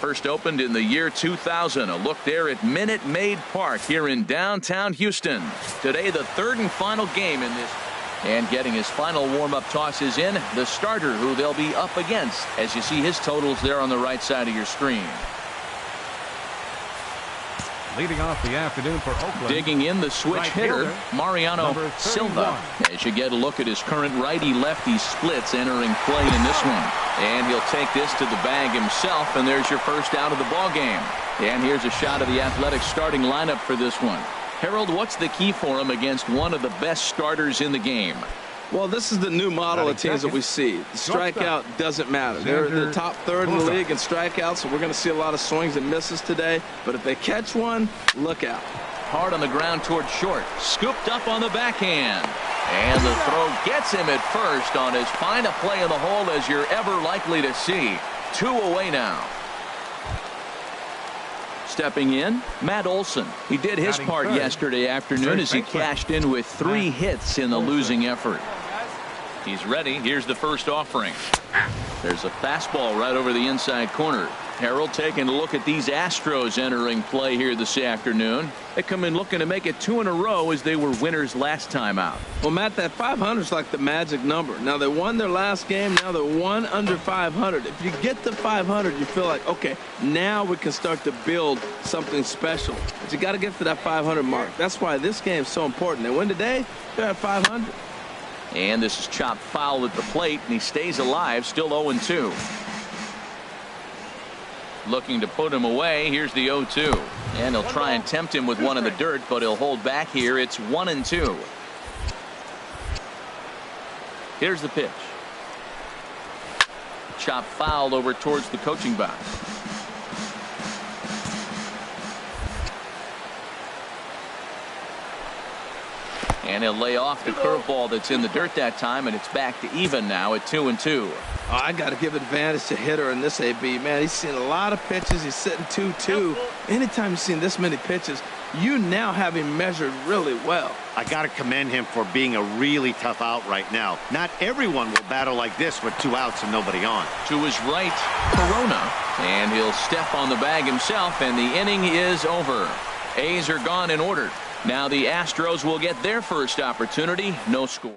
First opened in the year 2000. A look there at Minute Maid Park here in downtown Houston. Today, the third and final game in this. And getting his final warm-up tosses in, the starter who they'll be up against, as you see his totals there on the right side of your screen. Leading off the afternoon for Oakland. Digging in the switch hitter, Mariano Silva. As you get a look at his current righty-lefty splits entering play in this one. And he'll take this to the bag himself, and there's your first out of the ball game. And here's a shot of the Athletics starting lineup for this one. Harold, what's the key for him against one of the best starters in the game? Well, this is the new model of teams that we see. The strikeout doesn't matter. They're the top third in the league in strikeouts, so we're going to see a lot of swings and misses today. But if they catch one, look out. Hard on the ground toward short. Scooped up on the backhand. And the throw gets him at first on as fine a play in the hole as you're ever likely to see. 2 away now. Stepping in, Matt Olson. He did his part yesterday afternoon as he cashed in with 3 hits in the losing effort. He's ready. Here's the first offering. There's a fastball right over the inside corner. Harold taking a look at these Astros entering play here this afternoon. They come in looking to make it 2 in a row as they were winners last time out. Well, Matt, that 500 is like the magic number. Now, they won their last game. Now they're 1 under 500. If you get to 500, you feel like, okay, now we can start to build something special. But you got to get to that 500 mark. That's why this game is so important. They win today, they're at 500. And this is chopped foul at the plate, and he stays alive, still 0-2. Looking to put him away. Here's the 0-2. And he'll try and tempt him with one in the dirt, but he'll hold back here. It's 1-2. Here's the pitch. Chop foul over towards the coaching box. And he'll lay off the curveball that's in the dirt that time, and it's back to even now at 2-2. Oh, I got to give advantage to hitter in this AB. Man, he's seen a lot of pitches. He's sitting 2-2. Anytime you've seen this many pitches, you now have him measured really well. I got to commend him for being a really tough out right now. Not everyone will battle like this with 2 outs and nobody on. To his right, Corona. And he'll step on the bag himself, and the inning is over. A's are gone in order. Now the Astros will get their first opportunity. No score.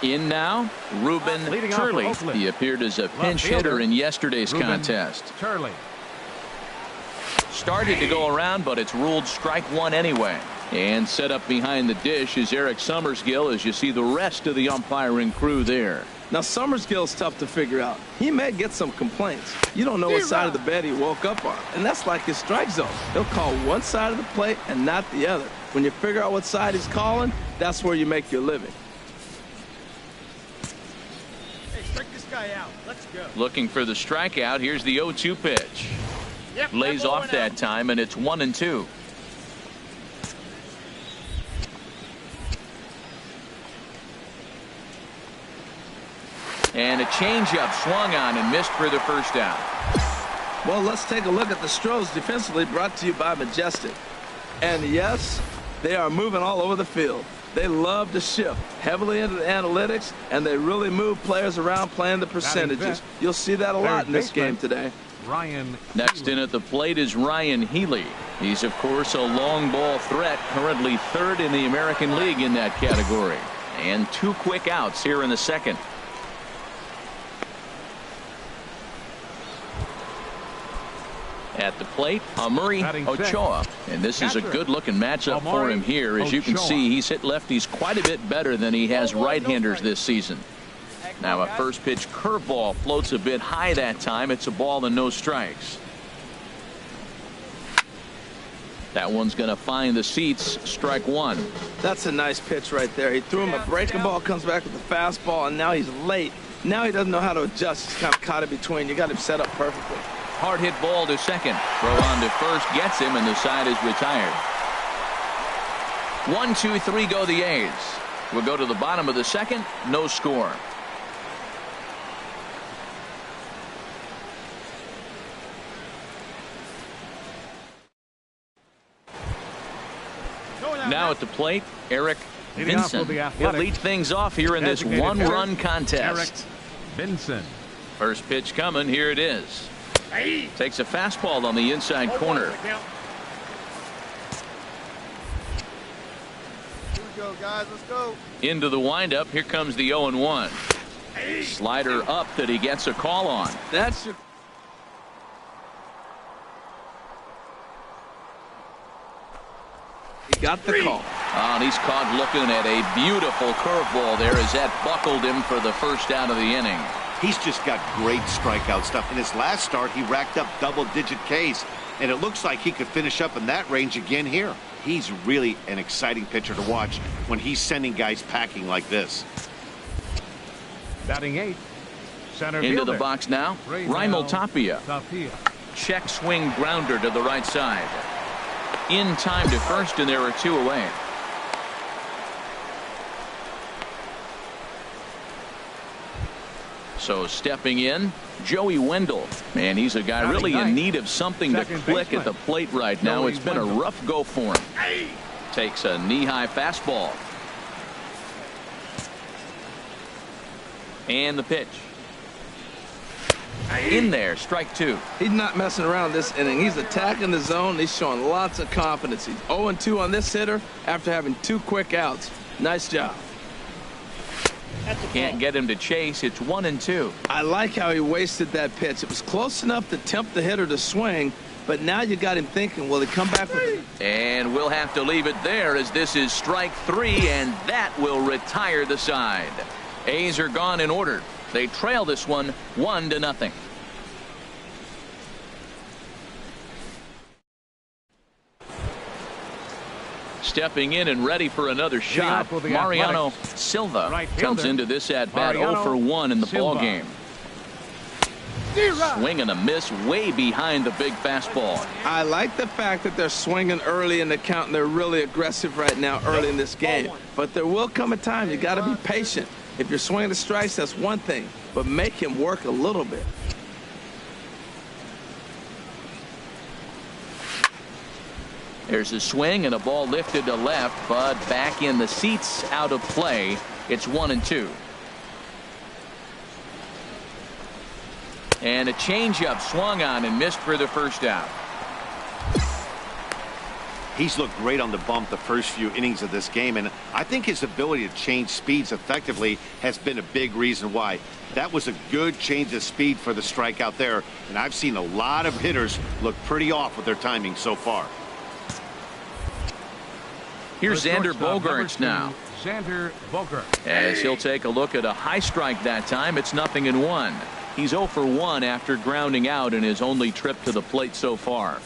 In now, Ruben Turley. He appeared as a pinch hitter in yesterday's contest. Turley. Started to go around, but it's ruled strike 1 anyway. And set up behind the dish is Eric Summersgill as you see the rest of the umpiring crew there. Now, Summersgill's tough to figure out. He may get some complaints. You don't know what side of the bed he woke up on. And that's like his strike zone. He'll call one side of the plate and not the other. When you figure out what side he's calling, that's where you make your living. Hey, strike this guy out. Let's go. Looking for the strikeout. Here's the 0-2 pitch. Lays off that time, and it's 1-2. And a changeup swung on and missed for the first out. Well, let's take a look at the Stros defensively, brought to you by Majestic. And yes, they are moving all over the field. They love to shift heavily into the analytics, and they really move players around playing the percentages. You'll see that a lot in this game today. Next in at the plate is Ryan Healy. He's, of course, a long ball threat, currently 3rd in the American League in that category. And 2 quick outs here in the second. At the plate, Amuri Ochoa. And this is a good-looking matchup for him here. As you can see, he's hit lefties quite a bit better than he has right-handers this season. Now a first pitch curveball floats a bit high that time. It's a ball and no strikes. That one's going to find the seats. Strike 1. That's a nice pitch right there. He threw him a breaking ball, comes back with the fastball, and now he's late. Now he doesn't know how to adjust. He's kind of caught in between. You got him set up perfectly. Hard hit ball to second. Throw on to first, gets him, and the side is retired. 1, 2, 3 go the A's. We'll go to the bottom of the second. No score. Now at the plate, Eric Vincent. He'll lead things off here in this 1-run contest. Eric Vincent. First pitch coming. Here it is. Takes a fastball on the inside corner. Here we go, guys. Let's go. Into the windup. Here comes the 0-1. Slider up that he gets a call on. That's your. He got the call. Oh, and he's caught looking at a beautiful curveball there as that buckled him for the first out of the inning. He's just got great strikeout stuff. In his last start, he racked up double-digit Ks, and it looks like he could finish up in that range again here. He's really an exciting pitcher to watch when he's sending guys packing like this. Batting 8. Center Into fielder. the box now. Raimel Tapia. Check swing grounder to the right side. In time to first, and there are 2 away. So stepping in, Joey Wendell. Man, he's a guy really in need of something to click at the plate right now. It's been a rough go for him. Takes a knee-high fastball. And the pitch. In there, strike 2. He's not messing around this inning. He's attacking the zone. He's showing lots of confidence. He's 0-2 on this hitter after having 2 quick outs. Nice job. Can't get him to chase. It's 1-2. I like how he wasted that pitch. It was close enough to tempt the hitter to swing, but now you got him thinking, will he come back with it? And we'll have to leave it there as this is strike 3, and that will retire the side. A's are gone in order. They trail this one 1-0. Stepping in and ready for another shot, Mariano Silva comes into this at-bat 0 for 1 in the ball game. Swing and a miss way behind the big fastball. I like the fact that they're swinging early in the count, and they're really aggressive right now early in this game. But there will come a time you got to be patient. If you're swinging the strikes, that's one thing, but make him work a little bit. There's a swing and a ball lifted to left, but back in the seats, out of play. It's 1-2. And a changeup swung on and missed for the first out. He's looked great on the bump the first few innings of this game, and I think his ability to change speeds effectively has been a big reason why. That was a good change of speed for the strikeout there, and I've seen a lot of hitters look pretty off with their timing so far. Here's Xander Bogaerts now. Xander Bogaerts. As he'll take a look at a high strike that time, it's 0-1. He's 0 for 1 after grounding out in his only trip to the plate so far.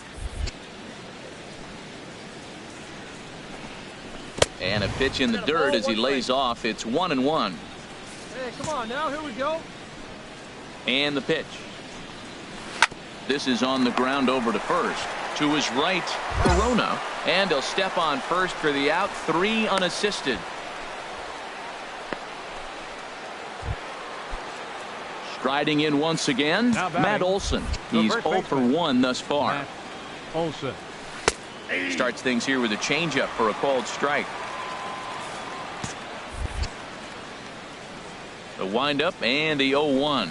And a pitch in the dirt as he lays off. It's 1-1. Hey, come on now. Here we go. And the pitch. This is on the ground over to first. To his right, Corona. And he'll step on first for the out. 3 unassisted. Striding in once again, Matt Olson. He's 0 for 1 thus far. Matt Olson. Starts things here with a changeup for a called strike. The windup and the 0-1.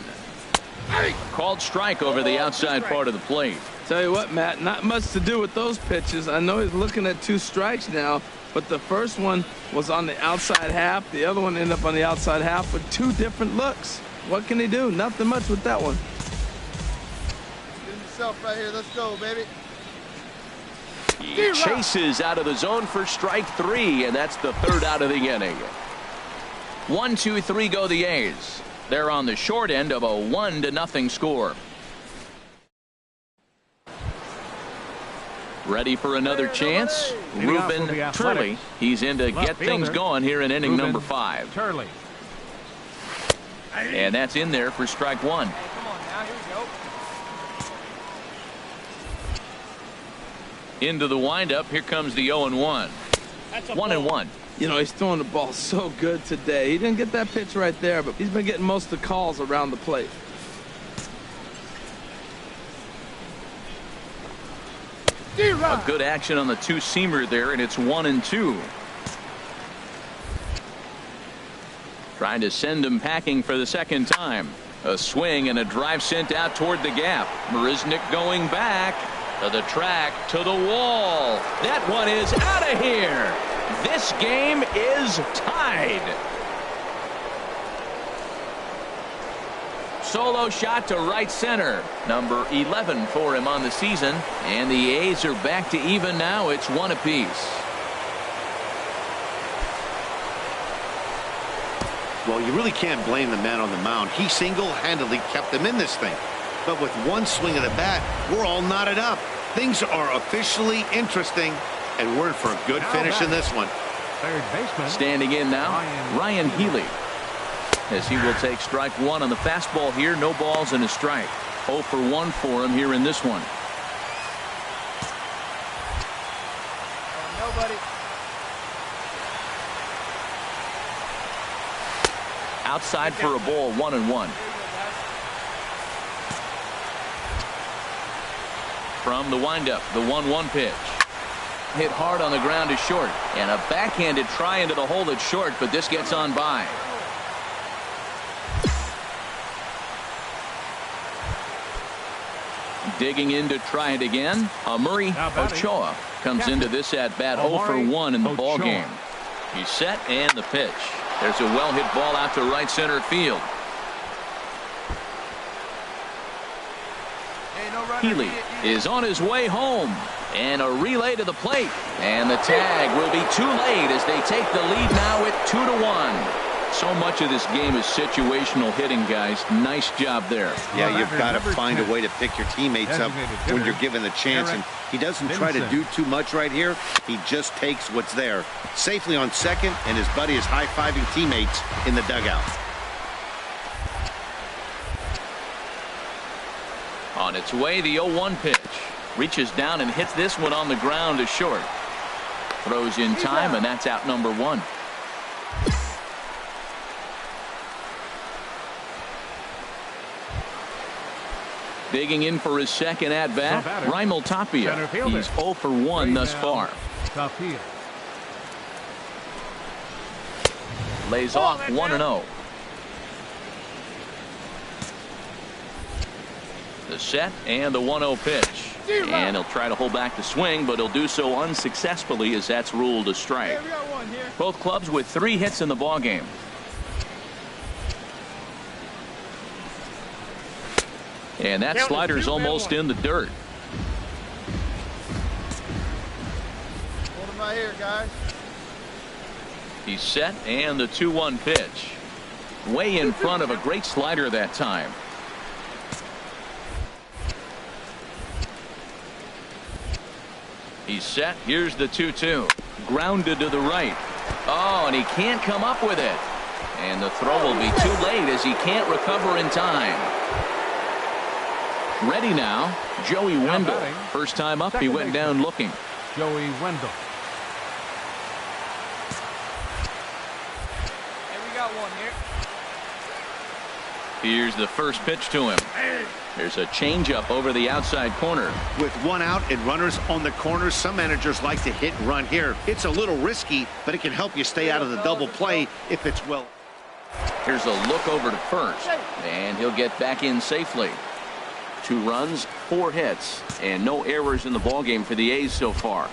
Called strike over the outside part of the plate. Tell you what, Matt, not much to do with those pitches. I know he's looking at 2 strikes now, but the first one was on the outside half. The other one ended up on the outside half with 2 different looks. What can he do? Nothing much with that one. Get yourself right here. Let's go, baby. He chases out of the zone for strike 3, and that's the 3rd out of the inning. 1, 2, 3 go the A's. They're on the short end of a 1-0 score. Ready for another chance? Ruben Turley. He's in to get things going here in inning number 5. Turley. And that's in there for strike 1. Come on now. Here we go. Into the windup. Here comes the 0-1. 1-1. You know, he's throwing the ball so good today. He didn't get that pitch right there, but he's been getting most of the calls around the plate. A good action on the 2-seamer there, and it's 1-2. Trying to send him packing for the second time. A swing and a drive sent out toward the gap. Marisnick going back to the track, to the wall. That one is out of here. This game is tied. Solo shot to right center. Number 11 for him on the season. And the A's are back to even now. It's one apiece. Well, you really can't blame the man on the mound. He single-handedly kept them in this thing. But with one swing of the bat, we're all knotted up. Things are officially interesting, and we're in for a good finish in this one. Third baseman. Standing in now, Ryan Healy. As he will take strike one on the fastball here. No balls and a strike. 0 for 1 for him here in this one. Nobody. Outside for a ball, 1-1. From the windup, the 1-1 pitch. Hit hard on the ground is short. And a backhanded try into the hole that's short, but this gets on by. Digging in to try it again. Murray Ochoa comes into this at bat 0 for 1 in the ball game. He's set and the pitch. There's a well hit ball out to right center field. Healy is on his way home, and a relay to the plate, and the tag will be too late as they take the lead now at 2-1. So much of this game is situational hitting, guys. Nice job there. Yeah, you've got to find a way to pick your teammates up when you're given the chance, and he doesn't try to do too much right here. He just takes what's there. Safely on second, and his buddy is high-fiving teammates in the dugout. On its way, the 0-1 pitch. Reaches down and hits this one on the ground to short. Throws in time, and that's out number 1. Digging in for his second at-bat, Raimel Tapia. He's 0 for 1 thus far. Tapia. Lays off 1-0. The set and the 1-0 pitch. And he'll try to hold back the swing, but he'll do so unsuccessfully as that's ruled a strike. Both clubs with 3 hits in the ballgame. And that slider's almost in the dirt. Hold him right here, guys. He's set and the 2-1 pitch. Way in front of a great slider that time. He's set. Here's the 2-2. Grounded to the right. Oh, and he can't come up with it. And the throw will be too late as he can't recover in time. Ready now, Joey Wendell. First time up, he went down looking. Joey Wendell. Hey, we got one here. Here's the first pitch to him. There's a changeup over the outside corner. With one out and runners on the corners, some managers like to hit and run here. It's a little risky, but it can help you stay out of the double play if it's well. Here's a look over to first, and he'll get back in safely. 2 runs, 4 hits, and no errors in the ballgame for the A's so far.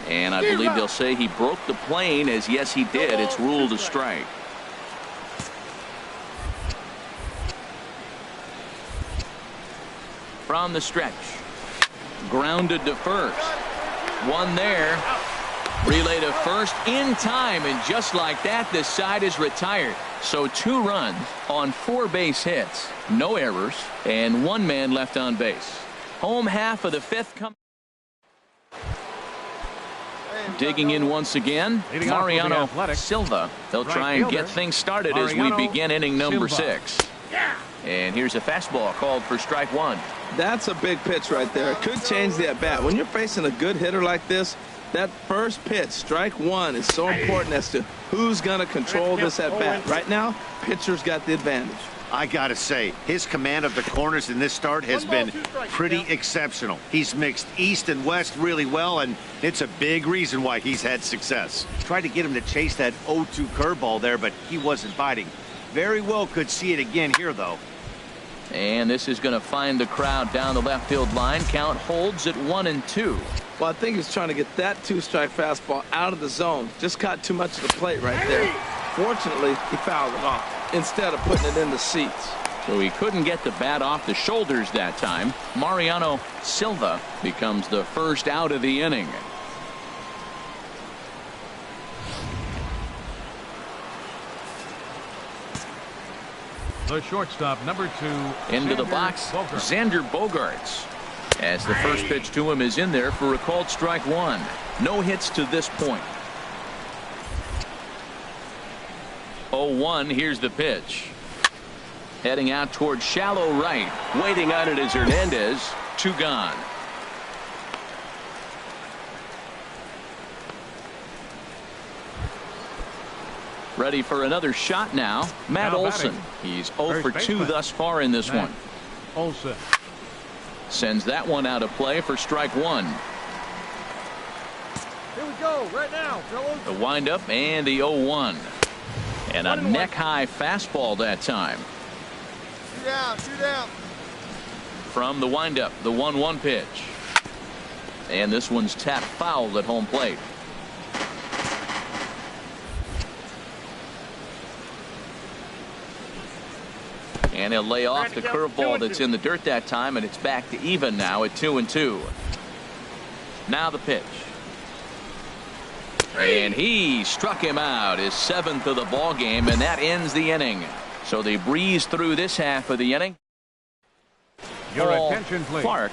And I believe they'll say he broke the plane, as yes he did. It's ruled a strike. From the stretch. Grounded to first. One there. Relay to first in time, and just like that, this side is retired. So 2 runs on 4 base hits, no errors, and 1 man left on base. Home half of the 5th come. Digging in once again, Mariano Silva. They'll try and get things started as we begin inning number 6. And here's a fastball called for strike 1. That's a big pitch right there. It could change the at-bat. When you're facing a good hitter like this, That first pitch, strike one, is so important as to who's going to control this at bat. Right now, pitcher's got the advantage. I got to say, his command of the corners in this start has been pretty exceptional. He's mixed east and west really well, and it's a big reason why he's had success. Tried to get him to chase that 0-2 curveball there, but he wasn't biting. Very well could see it again here, though. And this is going to find the crowd down the left field line. Count holds at 1-2. Well, I think he's trying to get that two-strike fastball out of the zone. Just caught too much of the plate right there. Fortunately, he fouled it off instead of putting it in the seats. So he couldn't get the bat off the shoulders that time. Mariano Silva becomes the first out of the inning. The shortstop, number 2. Into the box, Xander Bogaerts. As the first pitch to him is in there for a called strike one. No hits to this point. 0-1, here's the pitch. Heading out towards shallow right. Waiting on it is Hernandez. 2 gone. Ready for another shot now. Matt Olson. He's 0 for 2 thus far in this one. Olson sends that one out of play for strike one. Here we go, right now, fellas. The windup and the 0-1. And a neck-high fastball that time. 2 down, 2 down. From the windup, the 1-1 pitch. And this one's tapped foul at home plate. And he'll lay off the curveball that's in the dirt that time, and it's back to even now at 2-2. Now the pitch. And he struck him out, his 7th of the ball game, and that ends the inning. So they breeze through this half of the inning. Your attention, please. Clark.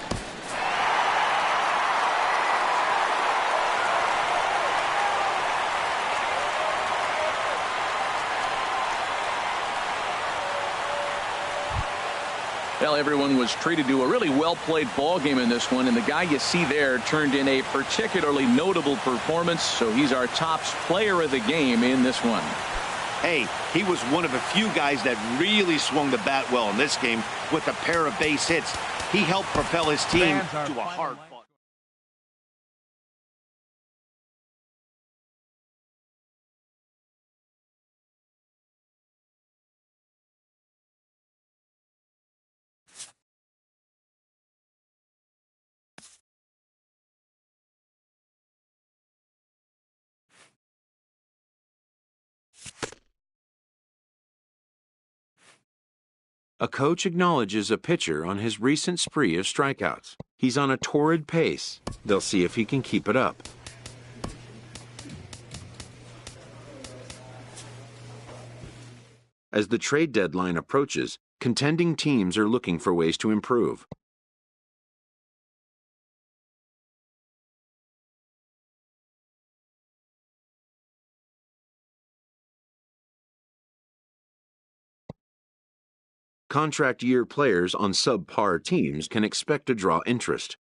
Well, everyone was treated to a really well-played ball game in this one, and the guy you see there turned in a particularly notable performance, so he's our top player of the game in this one. Hey, he was one of a few guys that really swung the bat well in this game with a pair of base hits. He helped propel his team to a hard-fought. A coach acknowledges a pitcher on his recent spree of strikeouts. He's on a torrid pace. They'll see if he can keep it up. As the trade deadline approaches, contending teams are looking for ways to improve. Contract year players on subpar teams can expect to draw interest.